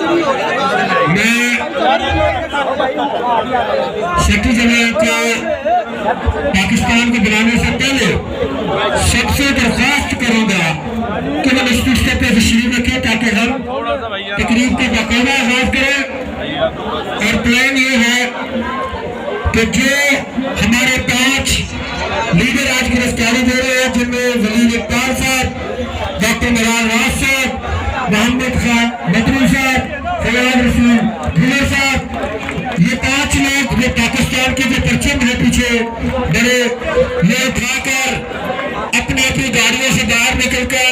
میں secretary general کو پاکستان کو بلانے سے پہلے سب سے درخواست کروں گا کہ وہ اسٹیج پہ تشریف رکھے تاکہ ہم تقریب کو باقاعدہ آغاز کریں. اور پلان یہ ہے کہ جو ہمارے 5 لیڈر آج گرفتاری دے رہے ہیں، جن میں ولید اقبال صاحب، ڈاکٹر مران راز صاحب، محمد خان مدنی صاحب، فیاض رسول گلر صاحب، یہ 5 لوگ جو پاکستان کے جو پرچم ہے پیچھے بڑے، یہ اٹھا کر اپنی اپنی گاڑیوں سے باہر نکل کر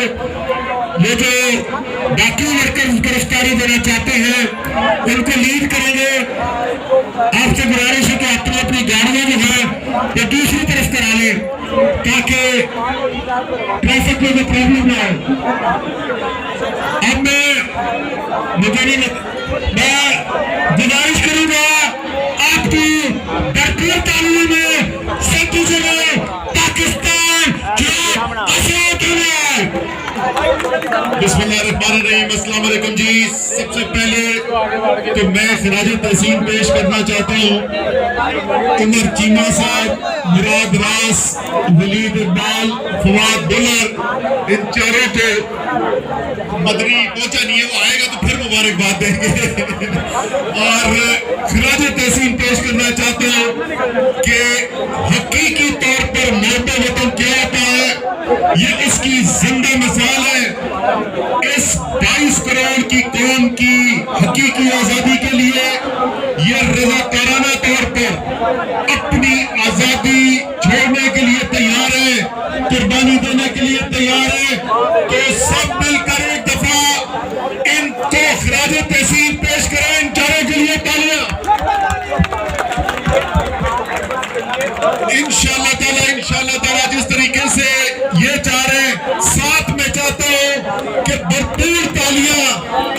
یہ جو باقی ورکر گرفتاری دینا چاہتے ہیں ان کو لیڈ کریں گے. آپ سے گزارش ہے کہ اپنی اپنی گاڑیاں جو ہیں یہ دوسری طرف کرا لیں تاکہ ٹریفک میں کوئی پرابلم نہ ہو. اب میں گزارش کروں گا آپ کی بھرپور تعلیم میں سیکٹری جنرل پاکستان جناب اشرف علی. بسم اللہ الرحمن الرحیم. السلام علیکم جی. سب سے پہلے تو میں خراج تحسین پیش کرنا چاہتا ہوں عمر چیمہ صاحب، مراد راس، ولید اقبال، فواد گلر، ان چاروں کو. مدنی پہنچا نہیں ہے، وہ آئے گا تو پھر مبارکباد دیں گے. اور خراج تحسین پیش کرنا چاہتا ہوں کہ حقیقی طور پر موت وطن کیا ہوتا ہے یہ اس کی زندہ مثال ہے. اس 22 کروڑ کی قوم کی حقیقی آزادی کے لیے یہ رضاکارانہ طور پر اپنی آزادی چھوڑنے کے لیے تیار ہے، قربانی دینے کے لیے تیار ہے. تو سب مل کر ایک دفعہ ان کو خراج تحسین پیش کریں. ان چاروں کے لیے تالیاں. انشاءاللہ تعالیٰ جس طریقے سے یہ چاہ رہے ہیں، ساتھ میں چاہتا ہوں کہ بھرپور تالیاں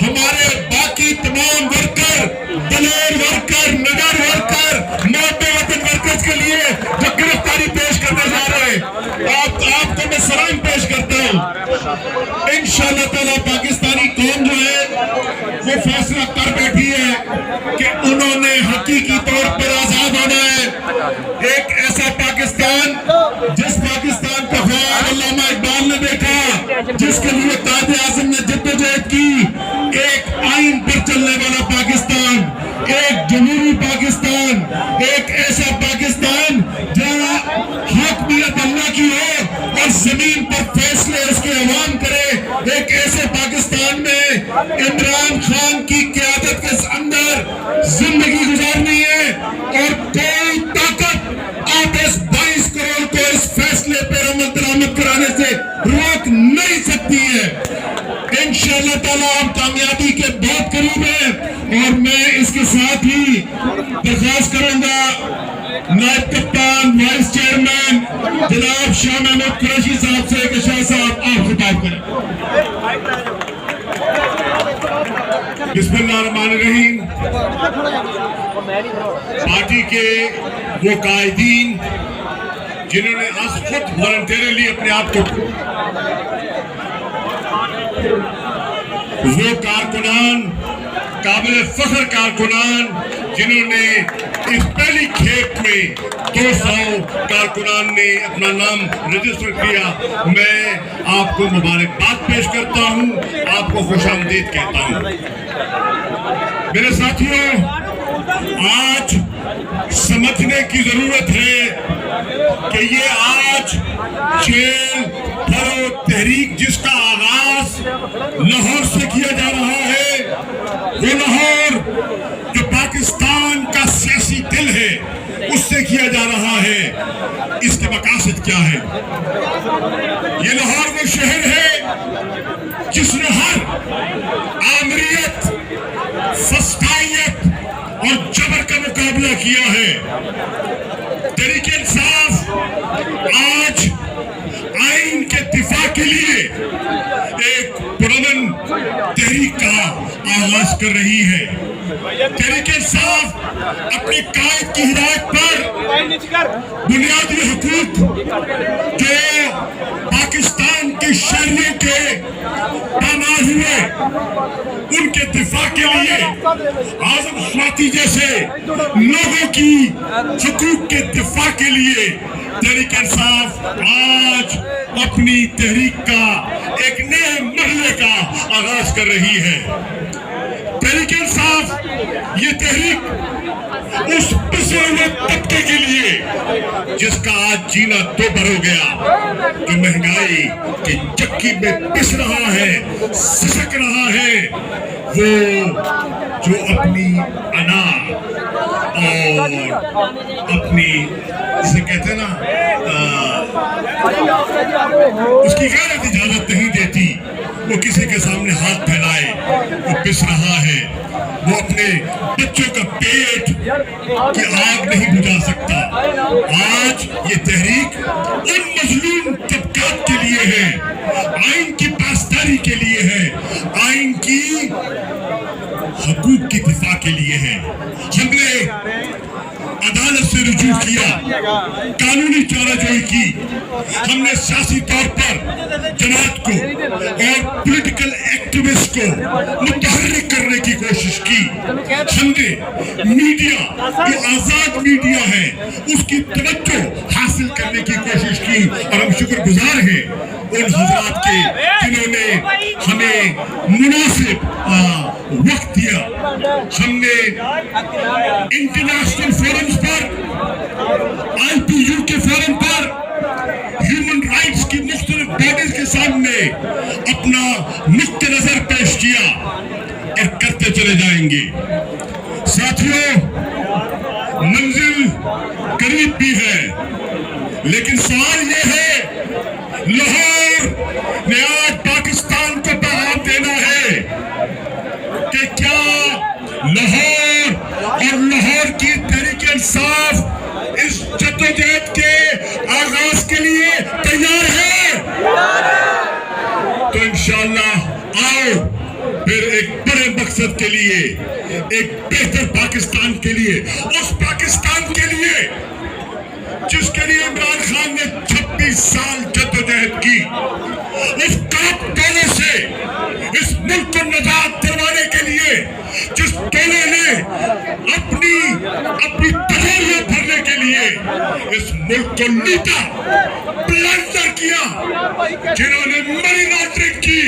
ہمارے باقی تمام ورکر، دلیر ورکر، نگر ورکر، محب وطن ورکرز کے لیے جو گرفتاری پیش کرنے جا رہے ہیں. آپ کو میں سلام پیش کرتا ہوں. انشاءاللہ تعالیٰ پاکستانی قوم جو ہے وہ فیصلہ کر بیٹھی ہے کہ انہوں نے حقیقی طور پر آزاد ہونا ہے. ایک ایسا پاکستان جس پاکستان کا خواب علامہ اقبال نے دیکھا، جس کے لیے قائد اعظم نے جدوجہد کی. ایک آئین پر چلنے والا پاکستان، ایک جمہوری پاکستان، ایک ایسا پاکستان جہاں حاکمیت اللہ کی ہو اور زمین پر فیصلے اس کے عوام کرے. ایک ایسے پاکستان میں عمران خان کی قیادت کے اندر زندگی گزارنی ہے اور کوئی طاقت آپ اس 22 کروڑ کو اس فیصلے پر عمل درآمد کرانے سے روک نہیں سکتی ہے. انشاءاللہ تعالیٰ ہم کامیابی کے بہت قریب ہیں. اور میں اس کے ساتھ ہی درخواست کروں گا نائب کپتان، وائس چیئرمین جناب شاہ محمود قریشی صاحب سے کہ شاہ صاحب آپ خطاب کریں. بسم اللہ الرحمن الرحیم. پارٹی کے وہ قائدین جنہوں نے آج خود والنٹیرلی اپنے آپ کو، وہ کارکنان، قابل فخر کارکنان جنہوں نے اس پہلی کھیپ میں 200 کارکنان نے اپنا نام رجسٹر کیا، میں آپ کو مبارکباد پیش کرتا ہوں، آپ کو خوش آمدید کہتا ہوں. میرے ساتھیوں، آج سمجھنے کی ضرورت ہے کہ یہ آج چیل بھرو تحریک جس کا آغاز لاہور سے کیا جا رہا ہے، وہ لاہور جو پاکستان کا سیاسی دل ہے اس سے کیا جا رہا ہے. اس کے مقاصد کیا ہے؟ یہ لاہور وہ شہر ہے جس نے ہر آمریت، فسطائیت اور جبر کا مقابلہ کیا ہے. تحریک انصاف آج آئین کے دفاع کے لیے ایک پرامن تحریک کا آغاز کر رہی ہے. تحریک انصاف اپنے قائد کی ہدایت پر بنیادی حقوق جو پاکستان کے ہمارے شہریوں کے پامال ہوئے ان کے دفاع کے لیے اعظم سواتی جیسے لوگوں کی حقوق کے دفاع کے لیے تحریک انصاف آج اپنی تحریک کا ایک نئے مرحلے کا آغاز کر رہی ہے۔ تحریک انصاف یہ تحریک اس پسے ہوئے طبقے کے لیے جس کا آج جینا دوبر ہو گیا، جو مہنگائی کی چکی میں پس رہا ہے، سسک رہا ہے، وہ جو اپنی انا اور اپنی جسے کہتے ہیں نا اس کی غیرت اجازت نہیں دیتی وہ کسی کے سامنے ہاتھ پھیلائے، وہ پس رہا ہے، وہ اپنے بچوں کا پیٹ کی آگ نہیں بجھا سکتا۔ آج یہ تحریک ان مظلوم طبقات کے لیے ہے، آئین کی پاسداری کے لیے ہے، آئین کی حقوق کی دفاع کے لیے ہے۔ ہم نے عدالت سے رجوع کیا، قانونی چارہ جوئی کی، ہم نے سیاسی طور پر جماعت کو اور پولیٹیکل ایکٹیوسٹ کو متحرک کرنے کی کوشش کی، ہم نے میڈیا جو آزاد میڈیا ہے اس کی توجہ حاصل کرنے کی کوشش کی، اور ہم شکر گزار ہیں ان حضرات کے جنہوں نے ہمیں مناسب وقت دیا۔ ہم نے انٹرنیشنل فورمز پر، آئی پی یو کے فورم پر، ہیومن رائٹس کی مختلف باڈیز کے سامنے اپنا نقطہ نظر پیش کیا اور کرتے چلے جائیں گے۔ ساتھیوں، منزل قریب بھی ہے، لیکن سوال یہ ہے لاہور نے آج پاکستان کو پیغام دینا ہے کہ کیا لاہور اور لاہور کی تحریک انصاف اس جدوجہد کے آغاز کے لیے تیار ہے؟ تو انشاءاللہ آؤ پھر ایک بڑے مقصد کے لیے، ایک بہتر پاکستان کے لیے، اس پاکستان کے لیے جس کے لیے عمران خان نے 26 سال جدوجہد کی، اس کاپ ٹولے سے اس ملک کو نجات دلوانے کے لیے جس ٹولے نے اپنی تجوریاں بھرنے کے لیے اس ملک کو لوٹا، پلنڈر کیا، جنہوں نے منی لانڈرنگ کی،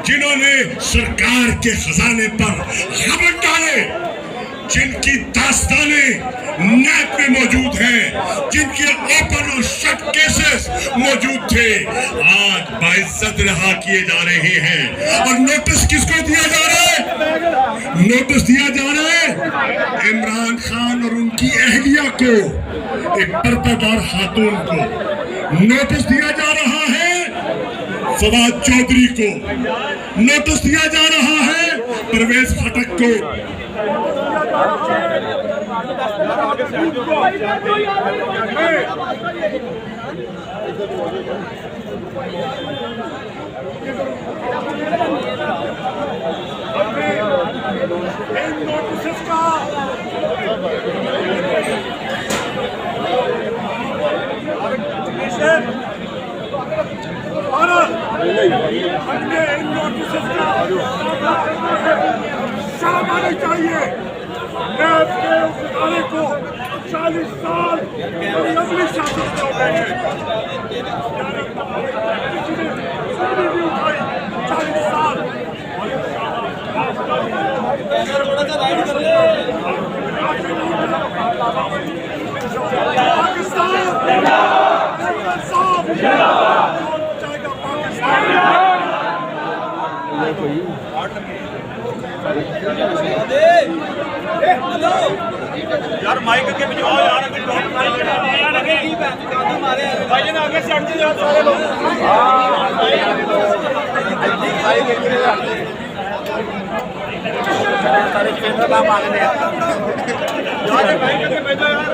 جنہوں نے سرکار کے خزانے پر غبن ڈالے، جن کی داستانیں نیب میں موجود ہیں، جن کے اوپن اور شٹ کیسز موجود تھے، آج باعزت رہا کیے جا رہے ہیں۔ اور نوٹس کس کو دیا جا رہا ہے؟ نوٹس دیا جا رہا ہے عمران خان اور ان کی اہلیہ کو، ایک پردہ دار خاتون کو نوٹس دیا جا رہا ہے، فواد چودھری کو نوٹس دیا جا رہا ہے، پرویز خٹک کو۔ شرم آنی چاہیے، نیب کے اس ادارے کو 40 سال اور اگلی شاست ہو گئی ہے، کسی نے سوری نہیں اٹھائی 40 سال۔ پاکستان صاف جائے گا، پاکستان یار مائک کے بجواؤ یار، اگر ڈاک بھائی جن آگے سے ہٹ جائے سارے لوگ۔ سارے کیمرہ نام آنے یار مائک کے بھیجو یار۔